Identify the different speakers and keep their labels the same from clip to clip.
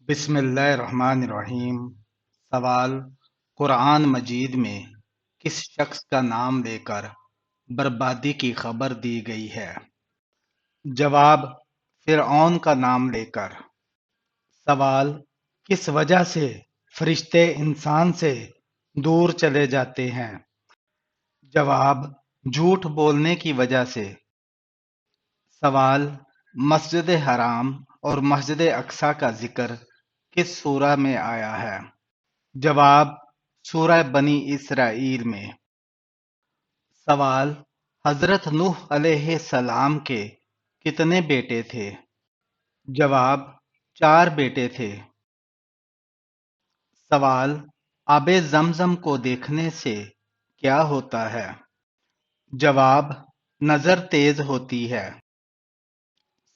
Speaker 1: بسم اللہ الرحمن الرحیم۔ سوال: قرآن مجید میں کس شخص کا نام لے کر بربادی کی خبر دی گئی ہے؟ جواب: فرعون کا نام لے کر۔ سوال: کس وجہ سے فرشتے انسان سے دور چلے جاتے ہیں؟ جواب: جھوٹ بولنے کی وجہ سے۔ سوال: مسجد حرام اور مسجد اقصی کا ذکر کس سورہ میں آیا ہے؟ جواب: سورہ بنی اسرائیل میں۔ سوال: حضرت نوح علیہ السلام کے کتنے بیٹے تھے؟ جواب: 4 بیٹے تھے۔ سوال: آب زمزم کو دیکھنے سے کیا ہوتا ہے؟ جواب: نظر تیز ہوتی ہے۔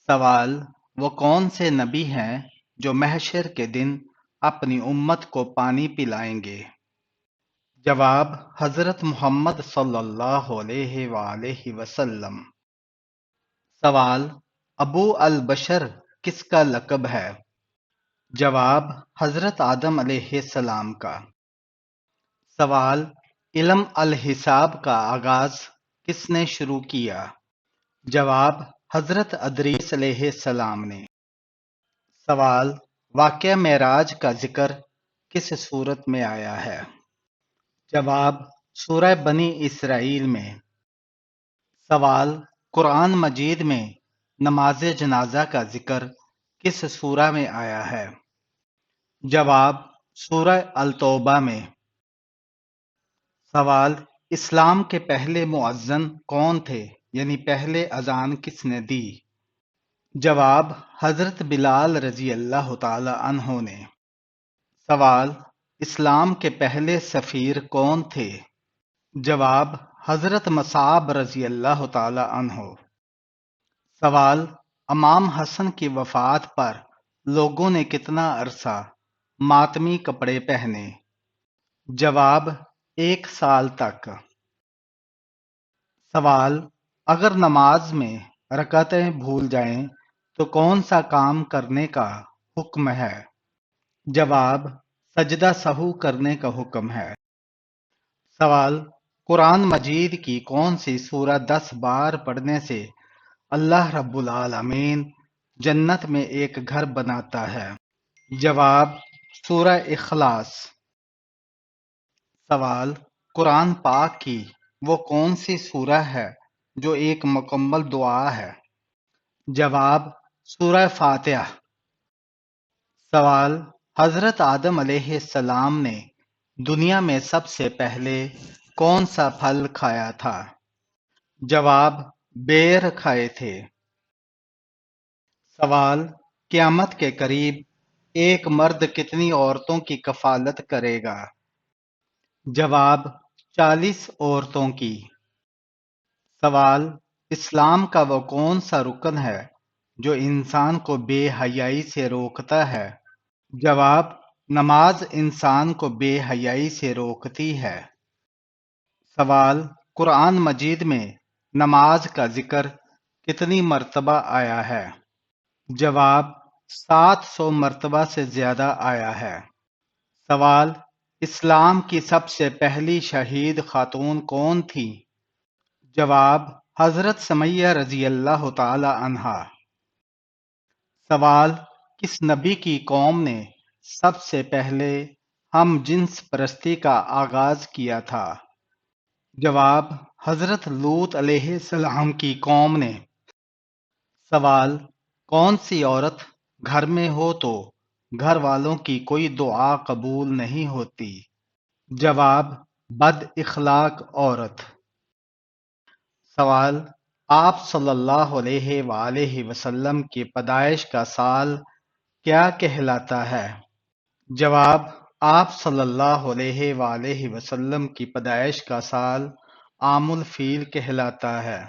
Speaker 1: سوال: وہ کون سے نبی ہیں جو محشر کے دن اپنی امت کو پانی پلائیں گے؟ جواب: حضرت محمد صلی اللہ علیہ وآلہ وسلم۔ سوال: ابو البشر کس کا لقب ہے؟ جواب: حضرت آدم علیہ السلام کا۔ سوال: علم الحساب کا آغاز کس نے شروع کیا؟ جواب: حضرت ادریس علیہ السلام نے۔ سوال: واقعہ معراج کا ذکر کس صورت میں آیا ہے؟ جواب: سورہ بنی اسرائیل میں۔ سوال: قرآن مجید میں نماز جنازہ کا ذکر کس سورہ میں آیا ہے؟ جواب: سورہ التوبہ میں۔ سوال: اسلام کے پہلے مؤذن کون تھے، یعنی پہلے اذان کس نے دی؟ جواب: حضرت بلال رضی اللہ تعالی عنہ نے۔ سوال: اسلام کے پہلے سفیر کون تھے؟ جواب: حضرت مصعب رضی اللہ تعالی عنہ۔ سوال: امام حسن کی وفات پر لوگوں نے کتنا عرصہ ماتمی کپڑے پہنے؟ جواب: 1 سال تک۔ سوال: اگر نماز میں رکعتیں بھول جائیں تو کون سا کام کرنے کا حکم ہے؟ جواب: سجدہ سہو کرنے کا حکم ہے۔ سوال: قرآن مجید کی کون سی سورہ 10 بار پڑھنے سے اللہ رب العالمین جنت میں ایک گھر بناتا ہے؟ جواب: سورہ اخلاص۔ سوال: قرآن پاک کی وہ کون سی سورہ ہے جو ایک مکمل دعا ہے؟ جواب: سورہ فاتحہ۔ سوال: حضرت آدم علیہ السلام نے دنیا میں سب سے پہلے کون سا پھل کھایا تھا؟ جواب: بیر کھائے تھے۔ سوال: قیامت کے قریب ایک مرد کتنی عورتوں کی کفالت کرے گا؟ جواب: 40 عورتوں کی۔ سوال: اسلام کا وہ کون سا رکن ہے جو انسان کو بے حیائی سے روکتا ہے؟ جواب: نماز انسان کو بے حیائی سے روکتی ہے۔ سوال: قرآن مجید میں نماز کا ذکر کتنی مرتبہ آیا ہے؟ جواب: 700 مرتبہ سے زیادہ آیا ہے۔ سوال: اسلام کی سب سے پہلی شہید خاتون کون تھی؟ جواب: حضرت سمیہ رضی اللہ تعالی عنہا۔ سوال: کس نبی کی قوم نے سب سے پہلے ہم جنس پرستی کا آغاز کیا تھا؟ جواب: حضرت لوط علیہ السلام کی قوم نے۔ سوال: کون سی عورت گھر میں ہو تو گھر والوں کی کوئی دعا قبول نہیں ہوتی؟ جواب: بد اخلاق عورت۔ سوال: آپ صلی اللہ علیہ وآلہ وسلم کی پیدائش کا سال کیا کہلاتا ہے؟ جواب: آپ صلی اللہ علیہ وآلہ وسلم کی پیدائش کا سال عام الفیل کہلاتا ہے۔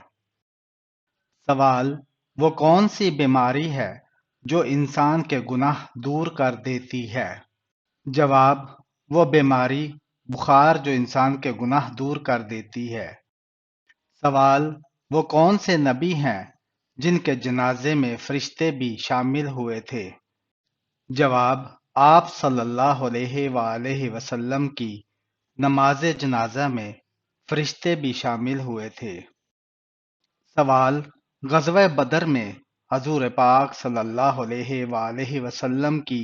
Speaker 1: سوال: وہ کون سی بیماری ہے جو انسان کے گناہ دور کر دیتی ہے؟ جواب: وہ بیماری بخار جو انسان کے گناہ دور کر دیتی ہے۔ سوال: وہ کون سے نبی ہیں جن کے جنازے میں فرشتے بھی شامل ہوئے تھے؟ جواب: آپ صلی اللہ علیہ وآلہ وسلم کی نماز جنازہ میں فرشتے بھی شامل ہوئے تھے۔ سوال: غزوہ بدر میں حضور پاک صلی اللہ علیہ وآلہ وسلم کی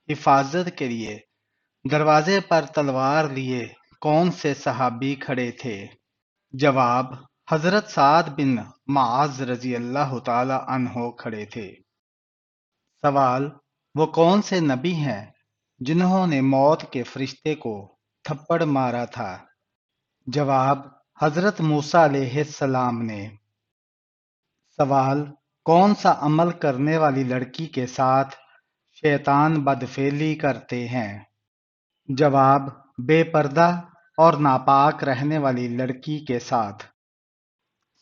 Speaker 1: حفاظت کے لیے دروازے پر تلوار لیے کون سے صحابی کھڑے تھے؟ جواب: حضرت سعد بن معاذ رضی اللہ تعالی عنہ کھڑے تھے۔ سوال: وہ کون سے نبی ہیں جنہوں نے موت کے فرشتے کو تھپڑ مارا تھا؟ جواب: حضرت موسیٰ علیہ السلام نے۔ سوال: کون سا عمل کرنے والی لڑکی کے ساتھ شیطان بدفعلی کرتے ہیں؟ جواب: بے پردہ اور ناپاک رہنے والی لڑکی کے ساتھ۔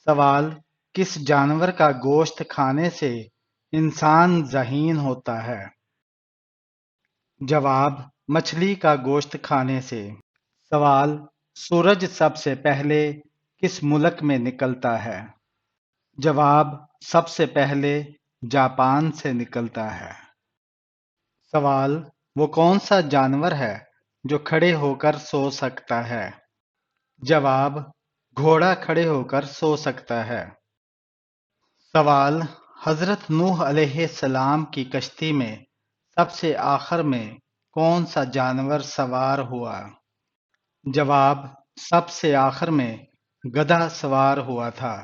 Speaker 1: سوال: کس جانور کا گوشت کھانے سے انسان ذہین ہوتا ہے؟ جواب: مچھلی کا گوشت کھانے سے۔ سوال: سورج سب سے پہلے کس ملک میں نکلتا ہے؟ جواب: سب سے پہلے جاپان سے نکلتا ہے۔ سوال: وہ کون سا جانور ہے جو کھڑے ہو کر سو سکتا ہے؟ جواب: گھوڑا کھڑے ہو کر سو سکتا ہے۔ سوال: حضرت نوح علیہ السلام کی کشتی میں سب سے آخر میں کون سا جانور سوار ہوا؟ جواب: سب سے آخر میں گدھا سوار ہوا تھا۔